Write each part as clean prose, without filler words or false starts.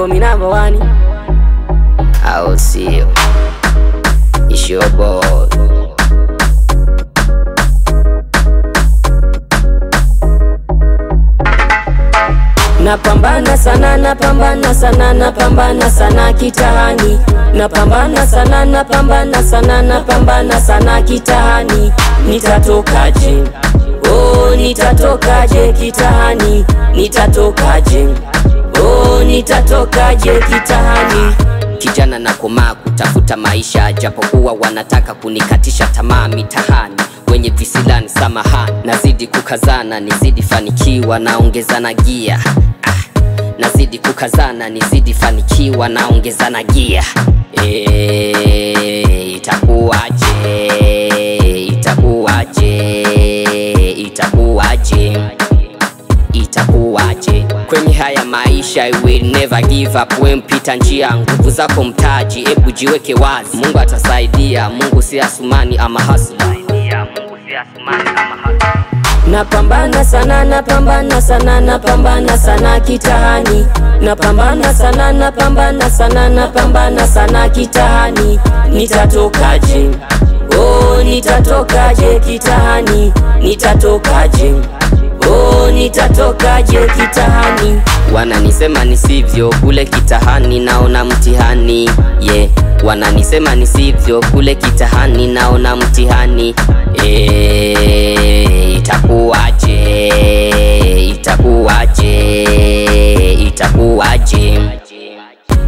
call me number one. I will see you. It's your boy. Napambana sana, napambana sana, napambana sana kitahani. Napambana sana, napambana sana, napambana sana kitahani. Nitatokaje? Oh, nitatokaje kitahani? Nitatokaje? Oh, nitatokaje kitahani? Kijana na komaa kutafuta maisha, japokuwa wanataka kunikatisha tamaa mitahani. Wenye visilani samahani, nazidi kukazana, nizidi fanikiwa, naongezana gia. Nazidi kukazana, nizidi fanikiwa, naongezana gia. Itakuwaje? Itakuwaje? Itakuwaje? Itakuwaje? Kwenye haya maisha I will never give up. We mpita njia, nguvu zako mtaji, ebu jiweke wazi. Mungu atasaidia, Mungu si Asumani ama hustler. Napambana sana, napambana sana, napambana sana kitahani. Napambana sana, napambana sana, napambana sana kitahani. Nitatokaje? Oh, nitatokaje kitahani? Nitatokaje? Oh, nitatokaje kitahani? Wananisema nisivyo, kule kitahani naona mtihani. Yeah, wananisema nisivyo, kule kitahani naona mtihani. Itakuwaje? Itakuwaje? Itakuwaje?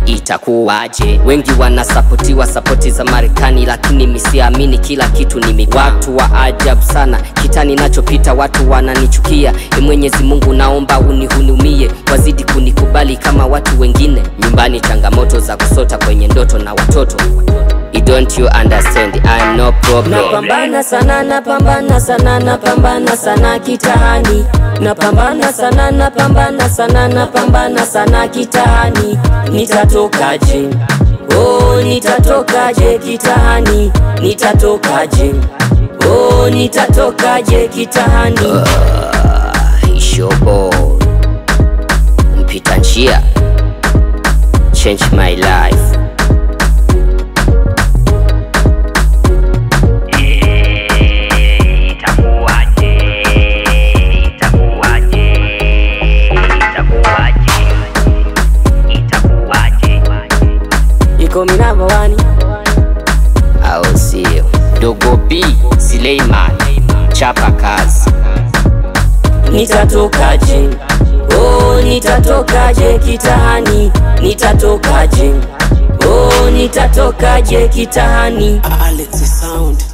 Itakuwaje? Wengi wanasapotiwa sapoti za Marekani, lakini misiamini kila kitu ni watu wa ajabu sana. Kitani nachopita watu wananichukia. Mwenyezi Mungu naomba unihurumie, wazidi kunikubali kama watu wengine. Nyumbani changamoto za kusota kwenye ndoto na watoto. Don't you understand? I'm no problem. Napambana sana, napambana sana, napambana sana kitahani. Napambana sana, napambana sana, napambana sana kitahani. Nitatokaje? Oh, nitatokaje kitahani? Nitatokaje? Oh, nitatokaje kitahani? It's your boy, mpita njia, change my life. Call me number one. I will see you. Dogo B, Suleiman, chapa kazi. Nitatokaje? Oh, nitatokaje kitahani? Nitatokaje? Oh, nitatokaje kitahani? Alex Sound.